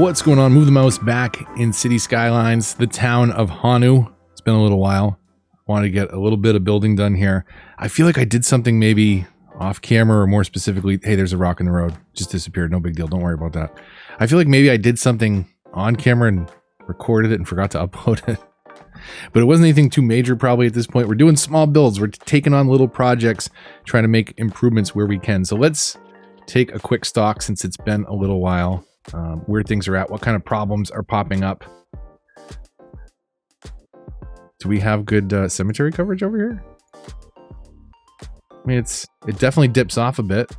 What's going on? Move the mouse back in City Skylines, the town of Honu. It's been a little while. Want to get a little bit of building done here. I feel like I did something maybe off camera, or more specifically, hey, there's a rock in the road. Just disappeared. No big deal. Don't worry about that. I feel like maybe I did something on camera and recorded it and forgot to upload it. But it wasn't anything too major probably at this point. We're doing small builds. We're taking on little projects, trying to make improvements where we can. So let's take a quick stock since it's been a little while. Where things are at, what kind of problems are popping up. Do we have good cemetery coverage over here? I mean, it definitely dips off a bit.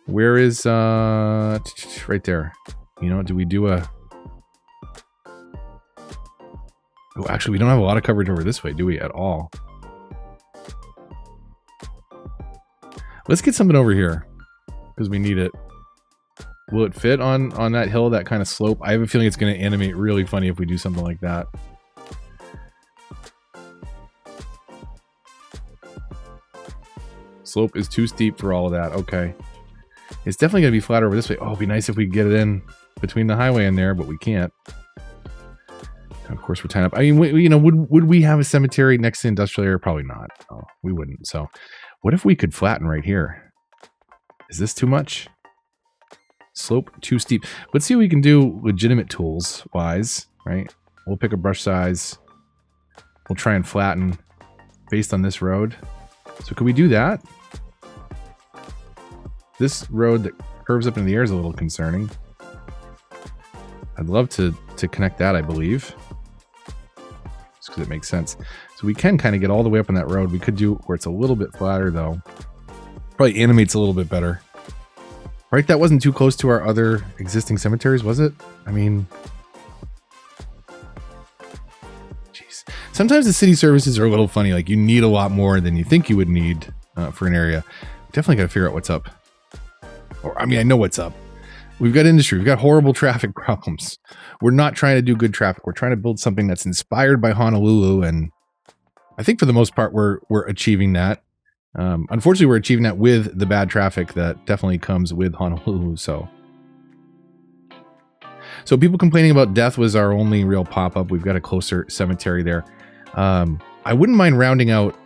Where is right there? You know, do we do a... Oh, actually, we don't have a lot of coverage over this way, do we, at all? Let's get something over here, because we need it. Will it fit on that hill, that kind of slope? I have a feeling it's going to animate really funny if we do something like that. Slope is too steep for all of that. Okay. It's definitely going to be flatter over this way. Oh, it'd be nice if we could get it in between the highway and there, but we can't. Of course, we're tying up. I mean, would we have a cemetery next to the industrial area? Probably not. Oh, we wouldn't. So what if we could flatten right here? Is this too much? Slope too steep. Let's see what we can do legitimate tools wise, right? We'll pick a brush size. We'll try and flatten based on this road. So could we do that? This road that curves up into the air is a little concerning. I'd love to connect that, I believe. Just because it makes sense. So we can kind of get all the way up on that road. We could do where it's a little bit flatter though. Probably animates a little bit better. Right, that wasn't too close to our other existing cemeteries, was it? I mean... Jeez. Sometimes the city services are a little funny. Like, you need a lot more than you think you would need for an area. Definitely got to figure out what's up. Or, I mean, I know what's up. We've got industry. We've got horrible traffic problems. We're not trying to do good traffic. We're trying to build something that's inspired by Honolulu, and I think for the most part we're achieving that. Unfortunately, we're achieving that with the bad traffic that definitely comes with Honolulu. So people complaining about death was our only real pop-up. We've got a closer cemetery there. I wouldn't mind rounding out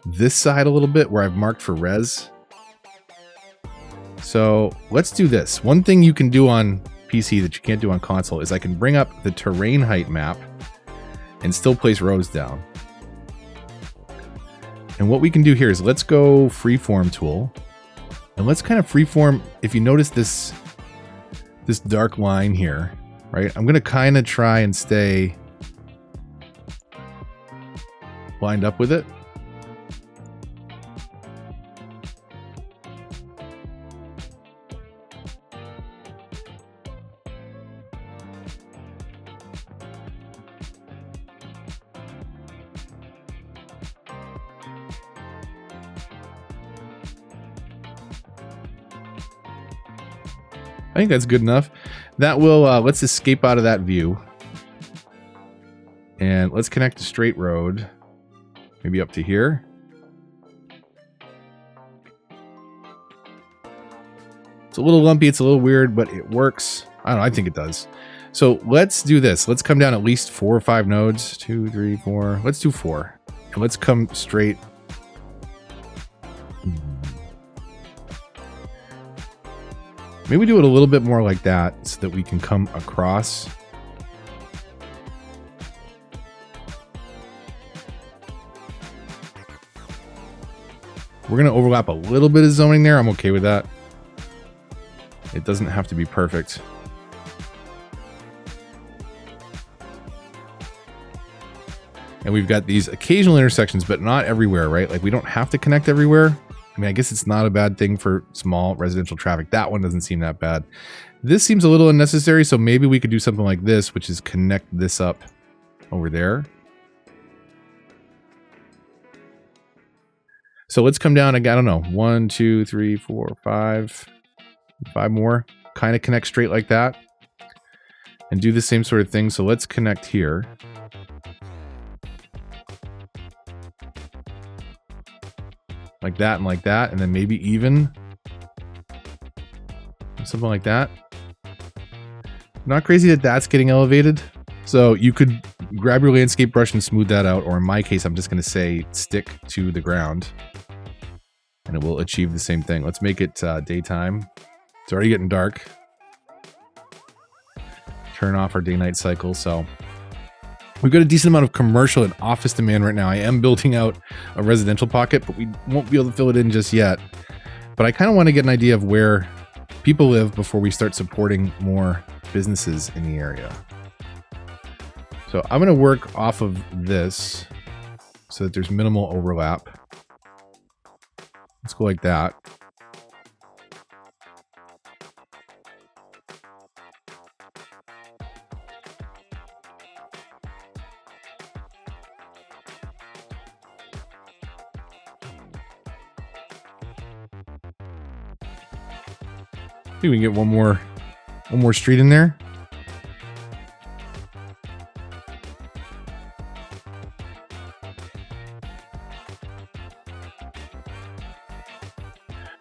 this side a little bit where I've marked for res. So let's do this. One thing you can do on PC that you can't do on console is I can bring up the terrain height map and still place rows down. And what we can do here is let's go freeform tool, and let's kind of freeform. If you notice this dark line here, right? I'm going to kind of try and stay lined up with it. I think that's good enough. That will, let's escape out of that view. And let's connect a straight road. Maybe up to here. It's a little lumpy, it's a little weird, but it works. I don't know, I think it does. So let's do this. Let's come down at least 4 or 5 nodes. 2, 3, 4. Let's do 4. And let's come straight. Maybe do it a little bit more like that so that we can come across. We're going to overlap a little bit of zoning there. I'm okay with that. It doesn't have to be perfect. And we've got these occasional intersections, but not everywhere, right? Like, we don't have to connect everywhere. I mean, I guess it's not a bad thing for small residential traffic. That one doesn't seem that bad. This seems a little unnecessary, so maybe we could do something like this, which is connect this up over there. So let's come down, I don't know, 1, 2, 3, 4, 5. 5 more. Kind of connect straight like that. And do the same sort of thing. So let's connect here. like that, and then maybe even Something like that. Not crazy that that's getting elevated. So you could grab your landscape brush and smooth that out, or in my case, I'm just going to say stick to the ground, and it will achieve the same thing. Let's make it daytime. It's already getting dark. Turn off our day-night cycle. So we've got a decent amount of commercial and office demand right now. I am building out a residential pocket, but we won't be able to fill it in just yet. But I kind of want to get an idea of where people live before we start supporting more businesses in the area. So I'm going to work off of this so that there's minimal overlap. Let's go like that. I think we can get one more street in there.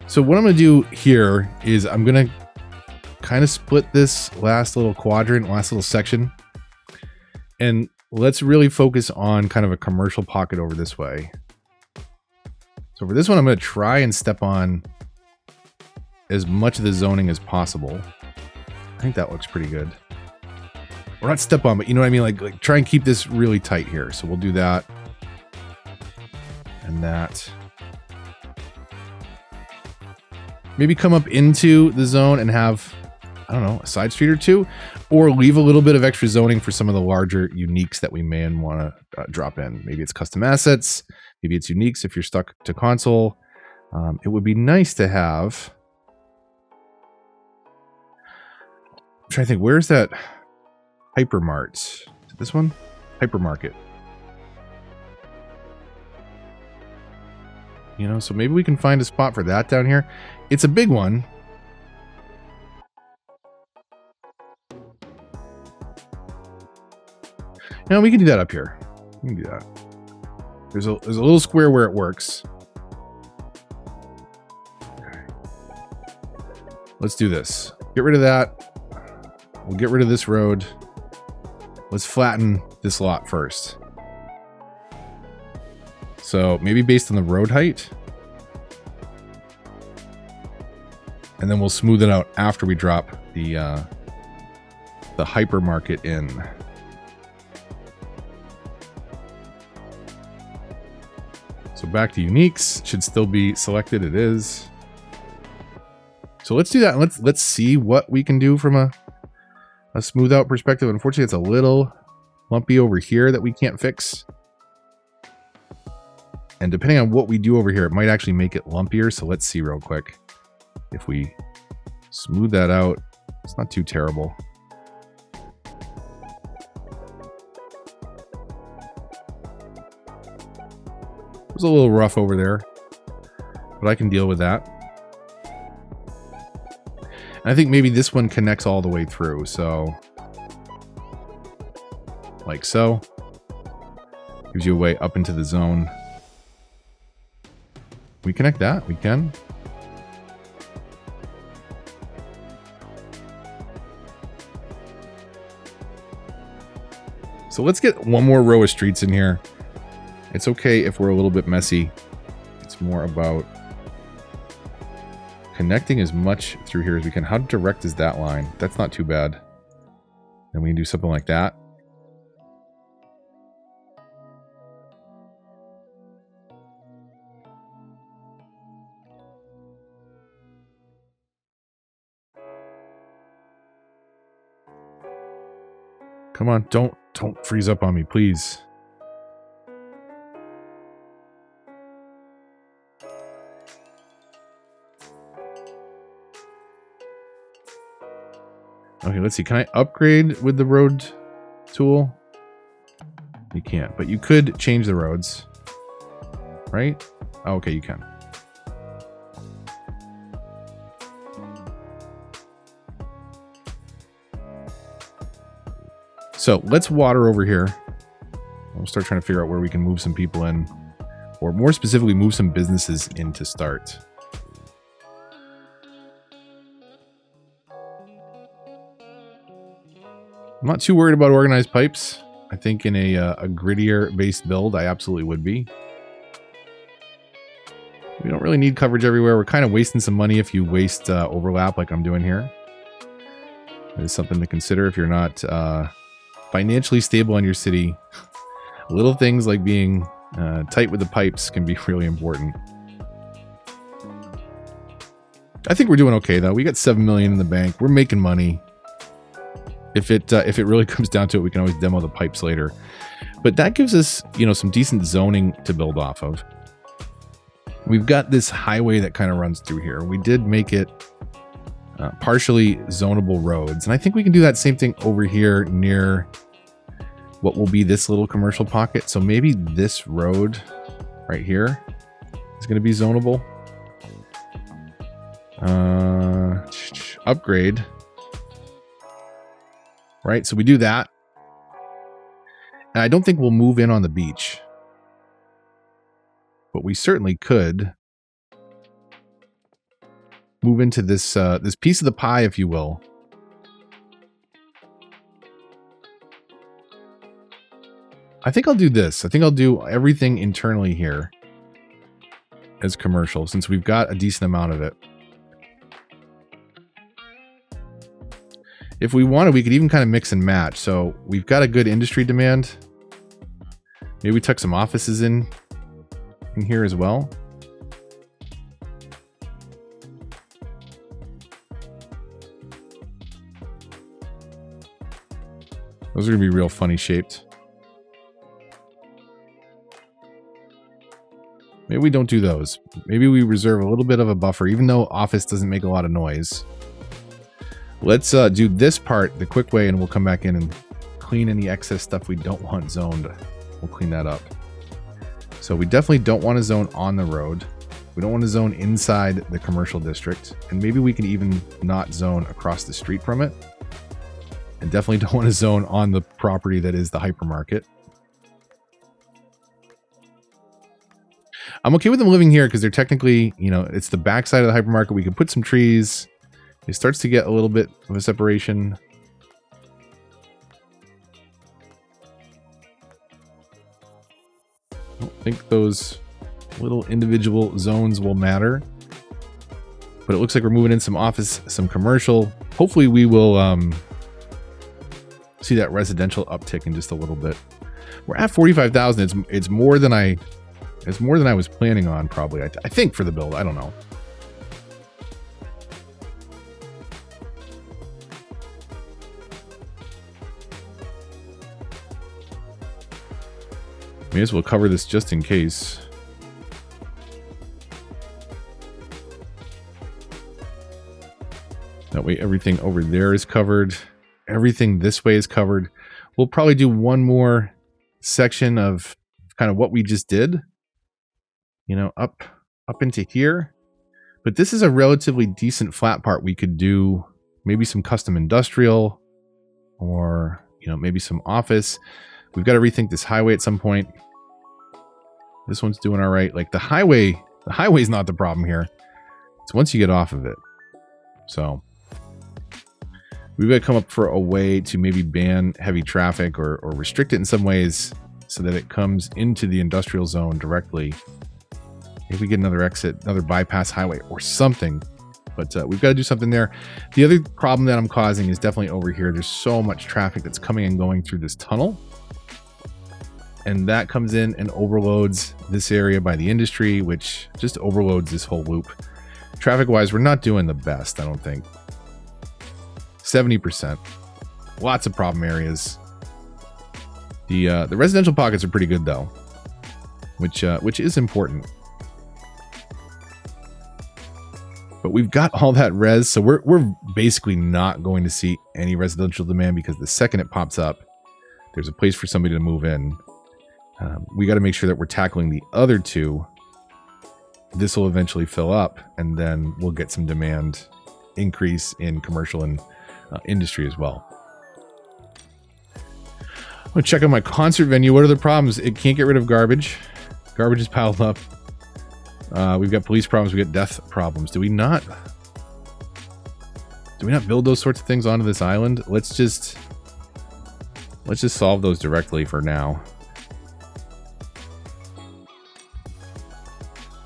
So what I'm going to do here is I'm going to kind of split this last little quadrant, last little section, and let's really focus on kind of a commercial pocket over this way. So for this one, I'm going to try and step on as much of the zoning as possible. I think that looks pretty good. Or not step on, but you know what I mean? Like try and keep this really tight here. So we'll do that. And that. Maybe come up into the zone and have, I don't know, a side street or two. Or leave a little bit of extra zoning for some of the larger uniques that we may want to drop in. Maybe it's custom assets. Maybe it's uniques if you're stuck to console. It would be nice to have... I'm trying to think, where's that hypermart? Is it this one? Hypermarket. You know, so maybe we can find a spot for that down here. It's a big one. No, we can do that up here. We can do that. There's a little square where it works. Okay. Let's do this. Get rid of that. We'll get rid of this road. Let's flatten this lot first. So maybe based on the road height. And then we'll smooth it out after we drop the hypermarket in. So back to uniques. Should still be selected. It is. So let's do that. Let's see what we can do from a smooth out perspective. Unfortunately, it's a little lumpy over here that we can't fix. And depending on what we do over here, it might actually make it lumpier. So let's see real quick. If we smooth that out, it's not too terrible. It was a little rough over there, but I can deal with that. And I think maybe this one connects all the way through. So, like so. Gives you a way up into the zone. We connect that. We can. So let's get one more row of streets in here. It's okay if we're a little bit messy. It's more about connecting as much through here as we can. How direct is that line? That's not too bad. Then we can do something like that. Come on, don't freeze up on me, please. Okay, let's see. Can I upgrade with the road tool? You can't, but you could change the roads, right? Oh, okay, you can. So let's water over here. We'll start trying to figure out where we can move some people in, or more specifically, move some businesses in to start. I'm not too worried about organized pipes. I think in a grittier based build, I absolutely would be. We don't really need coverage everywhere. We're kind of wasting some money if you waste overlap like I'm doing here. It is something to consider if you're not financially stable in your city. Little things like being tight with the pipes can be really important. I think we're doing okay though. We got 7 million in the bank. We're making money. If it really comes down to it, we can always demo the pipes later. But that gives us, you know, some decent zoning to build off of. We've got this highway that kind of runs through here. We did make it partially zonable roads. And I think we can do that same thing over here near what will be this little commercial pocket. So maybe this road right here is going to be zonable. Upgrade. Right, so we do that. And I don't think we'll move in on the beach. But we certainly could move into this this piece of the pie, if you will. I think I'll do this. I think I'll do everything internally here as commercial, since we've got a decent amount of it. If we wanted, we could even kind of mix and match. So we've got a good industry demand. Maybe we tuck some offices in here as well. Those are going to be real funny shaped. Maybe we don't do those. Maybe we reserve a little bit of a buffer, even though office doesn't make a lot of noise. Let's do this part the quick way, and we'll come back in and clean any excess stuff we don't want zoned. We'll clean that up. So we definitely don't want to zone on the road. We don't want to zone inside the commercial district. And maybe we can even not zone across the street from it. And definitely don't want to zone on the property that is the hypermarket. I'm okay with them living here because they're technically, you know, it's the backside of the hypermarket. We can put some trees. It starts to get a little bit of a separation. I don't think those little individual zones will matter. But it looks like we're moving in some office, some commercial. Hopefully we will see that residential uptick in just a little bit. We're at 45,000. It's more than I was planning on, probably. I think for the build. I don't know. May as well cover this just in case. That way everything over there is covered. Everything this way is covered. We'll probably do one more section of kind of what we just did. You know, up into here. But this is a relatively decent flat part. We could do maybe some custom industrial or, you know, maybe some office. We've got to rethink this highway at some point. This one's doing all right. Like the highway's not the problem here. It's once you get off of it. So we've got to come up for a way to maybe ban heavy traffic or restrict it in some ways so that it comes into the industrial zone directly. If we get another exit, another bypass highway or something. But we've got to do something there. The other problem that I'm causing is definitely over here. There's so much traffic that's coming and going through this tunnel. And that comes in and overloads this area by the industry, which just overloads this whole loop. Traffic-wise, we're not doing the best, I don't think. 70%. Lots of problem areas. The residential pockets are pretty good, though. Which is important. But we've got all that res, so we're basically not going to see any residential demand because the second it pops up, there's a place for somebody to move in. We got to make sure that we're tackling the other two. This will eventually fill up, and then we'll get some demand increase in commercial and industry as well. I'm going to check out my concert venue. What are the problems? It can't get rid of garbage. Garbage is piled up. We've got police problems. We've got death problems. Do we not build those sorts of things onto this island? Let's just Let's just solve those directly for now.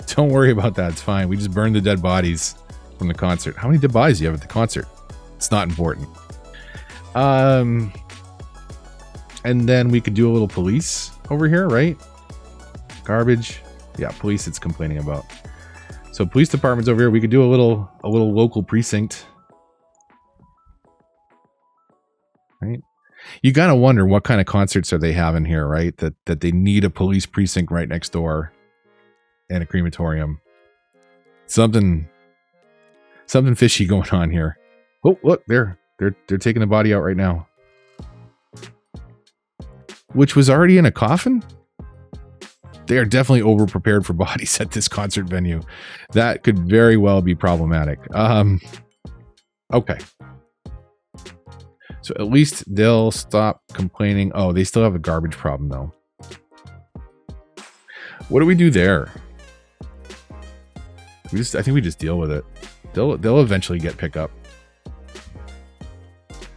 Don't worry about that. It's fine. We just burned the dead bodies from the concert. How many dead bodies do you have at the concert? It's not important. And then we could do a little police over here, right? Garbage. Yeah, police it's complaining about. So police department's over here. We could do a little local precinct. Right? You gotta wonder what kind of concerts are they having here, right? That they need a police precinct right next door and a crematorium. Something fishy going on here. Oh, look, they're taking the body out right now. Which was already in a coffin? They are definitely over prepared for bodies at this concert venue. That could very well be problematic. Okay. So at least they'll stop complaining. Oh, they still have a garbage problem though. What do we do there? I think we just deal with it. They'll eventually get pickup.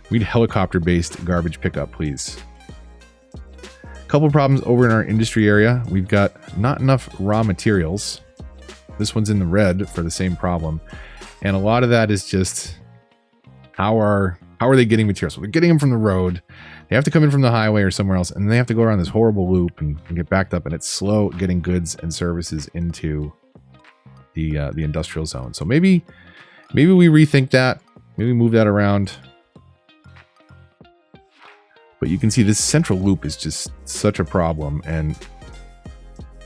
We need helicopter-based garbage pickup, please. Couple problems over in our industry area. We've got not enough raw materials. This one's in the red for the same problem. And a lot of that is just how are they getting materials? So they're getting them from the road. They have to come in from the highway or somewhere else, and then they have to go around this horrible loop and get backed up, and it's slow getting goods and services into the industrial zone. So maybe we rethink that. Maybe move that around. But you can see this central loop is just such a problem, and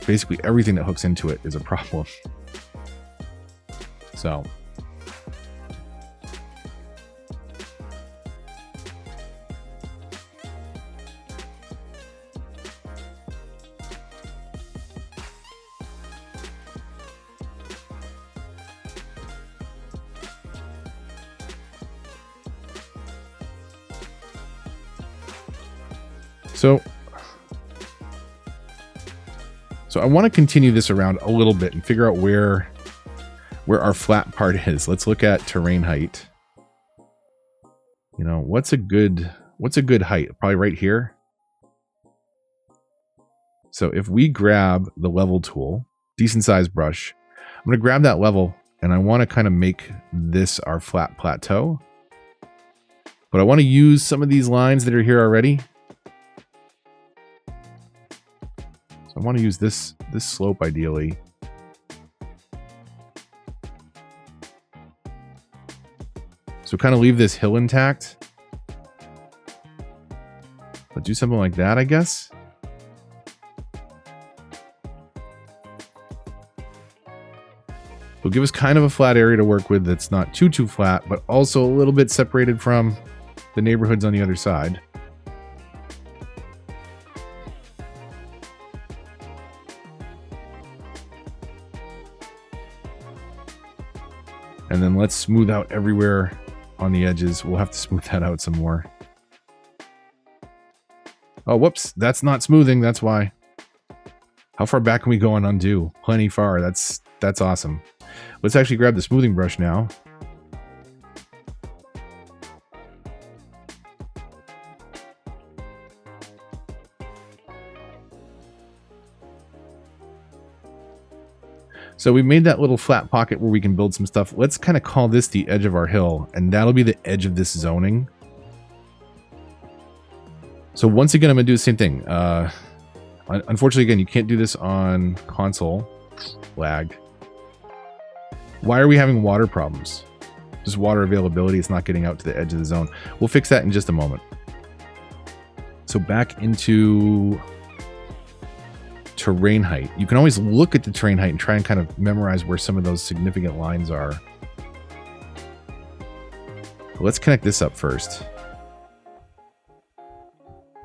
basically everything that hooks into it is a problem. So So I want to continue this around a little bit and figure out where our flat part is. Let's look at terrain height. You know, what's a good height? Probably right here. So if we grab the level tool, decent sized brush, I'm going to grab that level and I want to kind of make this our flat plateau. But I want to use some of these lines that are here already. So I want to use this slope ideally. So kind of leave this hill intact. But do something like that, I guess. It'll give us kind of a flat area to work with that's not too flat, but also a little bit separated from the neighborhoods on the other side. And then let's smooth out everywhere on the edges. We'll have to smooth that out some more. Oh, whoops. That's not smoothing. That's why. How far back can we go and undo? Plenty far. That's awesome. Let's actually grab the smoothing brush now. So we made that little flat pocket where we can build some stuff. Let's kind of call this the edge of our hill, and that'll be the edge of this zoning. So once again, I'm going to do the same thing. Unfortunately, again, you can't do this on console. Lag. Why are we having water problems? Just water availability. It's not getting out to the edge of the zone. We'll fix that in just a moment. So back into terrain height. You can always look at the terrain height and try and kind of memorize where some of those significant lines are. Let's connect this up first.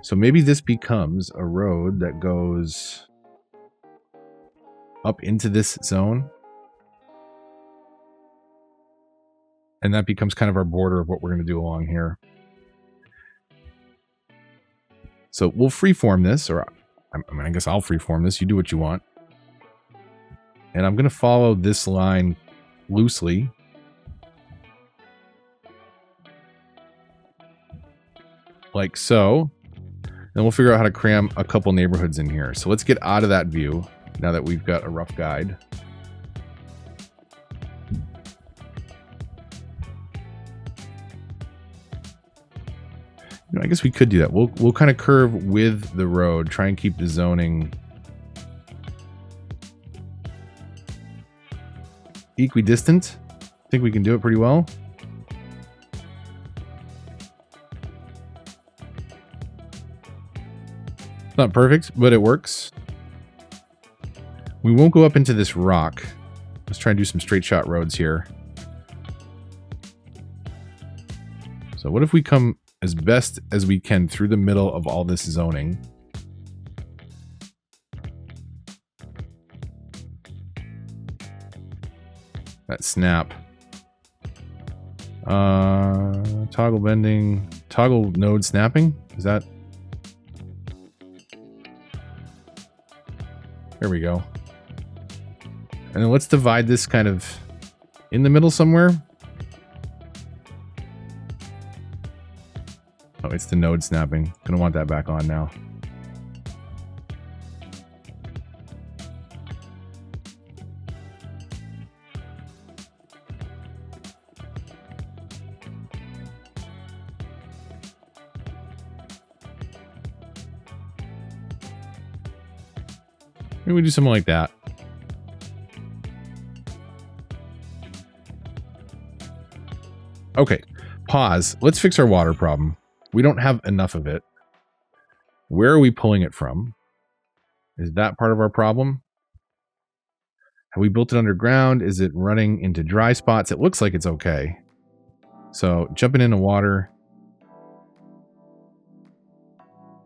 So maybe this becomes a road that goes up into this zone. And that becomes kind of our border of what we're going to do along here. So we'll freeform this, or I guess I'll freeform this. You do what you want. And I'm going to follow this line loosely. Like so. Then we'll figure out how to cram a couple neighborhoods in here. So let's get out of that view now that we've got a rough guide. You know, I guess we could do that. We'll kind of curve with the road, try and keep the zoning equidistant. I think we can do it pretty well. Not perfect, but it works. We won't go up into this rock. Let's try and do some straight shot roads here. So what if we come as best as we can through the middle of all this zoning? That snap. Toggle bending. Toggle node snapping? Is that... There we go. And then let's divide this kind of in the middle somewhere. Oh, it's the node snapping. Gonna want that back on now. Maybe we do something like that. Okay, pause. Let's fix our water problem. We don't have enough of it. Where are we pulling it from? Is that part of our problem? Have we built it underground? Is it running into dry spots? It looks like it's okay. So jumping into water.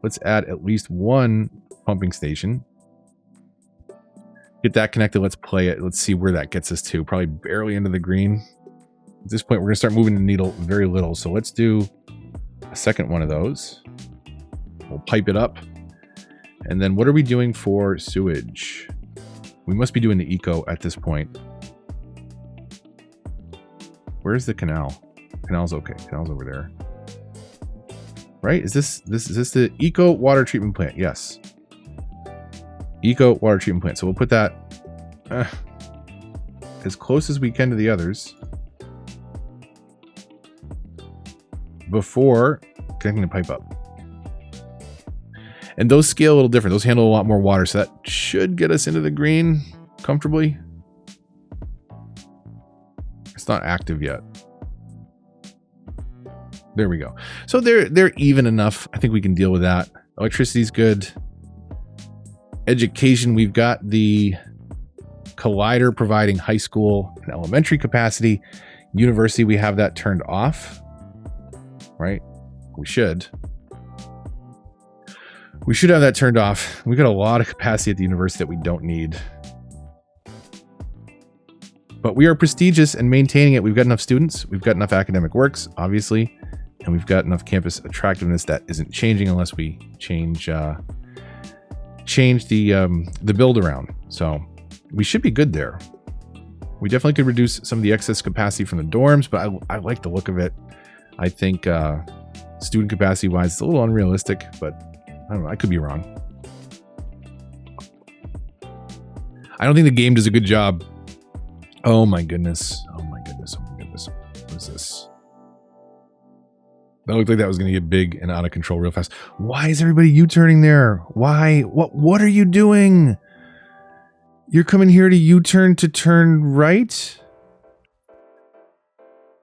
Let's add at least one pumping station. Get that connected. Let's play it. Let's see where that gets us to. Probably barely into the green. At this point, we're going to start moving the needle very little. So let's do a second one of those. We'll pipe it up. And then what are we doing for sewage? We must be doing the eco at this point. Where's the canal? Canal's okay. Canal's over there. Right? Is this the eco water treatment plant? Yes. Eco water treatment plant. So we'll put that as close as we can to the others before connecting the pipe up. And those scale a little different. Those handle a lot more water, so that should get us into the green comfortably. It's not active yet. There we go. So they're even enough. I think we can deal with that. Electricity's good. Education, we've got the collider providing high school and elementary capacity. University, we have that turned off, right? We should have that turned off. We got a lot of capacity at the university that we don't need, but we are prestigious and maintaining it. We've got enough students, we've got enough academic works, obviously, and we've got enough campus attractiveness that isn't changing unless we change the build around. So we should be good there. We definitely could reduce some of the excess capacity from the dorms, but I like the look of it. I think student capacity wise, it's a little unrealistic, but I don't know. I could be wrong. I don't think the game does a good job. Oh my goodness. Oh my goodness. Oh my goodness. What is this? That looked like that was going to get big and out of control real fast. Why is everybody U-turning there? Why? What are you doing? You're coming here to U-turn to turn right?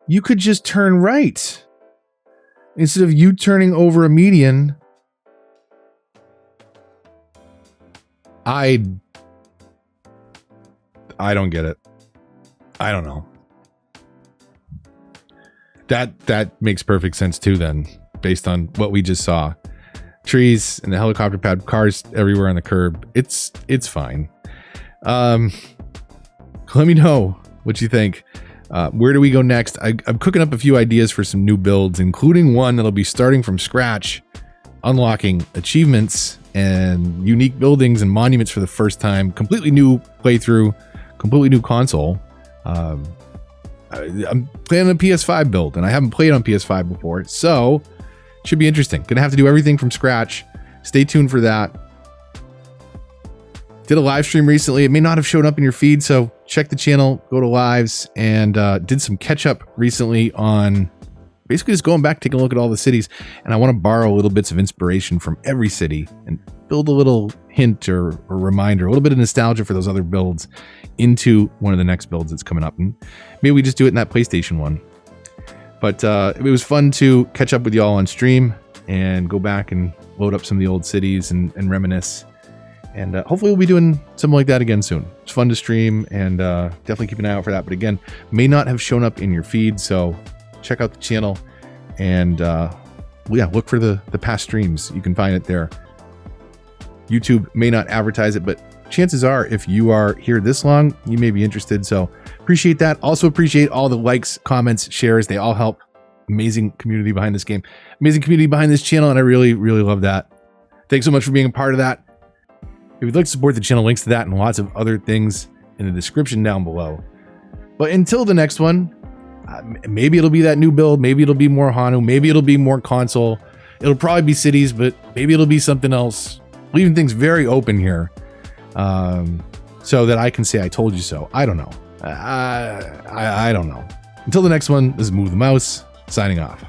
You could just turn right. Instead of U-turning over a median. I don't get it. I don't know. That makes perfect sense too then, based on what we just saw. Trees and the helicopter pad, cars everywhere on the curb. It's fine. Let me know what you think. Where do we go next? I'm cooking up a few ideas for some new builds, including one that'll be starting from scratch, unlocking achievements and unique buildings and monuments for the first time. Completely new playthrough, completely new console. I'm playing a PS5 build, and I haven't played on PS5 before, so it should be interesting. Gonna have to do everything from scratch. stay tuned for that. Did a live stream recently. It may not have shown up in your feed, so check the channel, go to lives, and did some catch up recently on basically just going back, taking a look at all the cities. And I want to borrow little bits of inspiration from every city and build a little hint or reminder, a little bit of nostalgia for those other builds into one of the next builds that's coming up. And maybe we just do it in that PlayStation one. But it was fun to catch up with y'all on stream and go back and load up some of the old cities and reminisce. And hopefully we'll be doing something like that again soon. It's fun to stream, and definitely keep an eye out for that. But again, may not have shown up in your feed, so check out the channel and yeah, look for the past streams. You can find it there. YouTube may not advertise it, but chances are if you are here this long, you may be interested. So appreciate that. Also appreciate all the likes, comments, shares. They all help. Amazing community behind this game. Amazing community behind this channel, and I really, really love that. Thanks so much for being a part of that. If you'd like to support the channel, links to that and lots of other things in the description down below. But until the next one, maybe it'll be that new build, maybe it'll be more Honu, maybe it'll be more console. It'll probably be cities, but maybe it'll be something else. Leaving things very open here, so that I can say I told you so. I don't know. I don't know. Until the next one, this is Move the Mouse, signing off.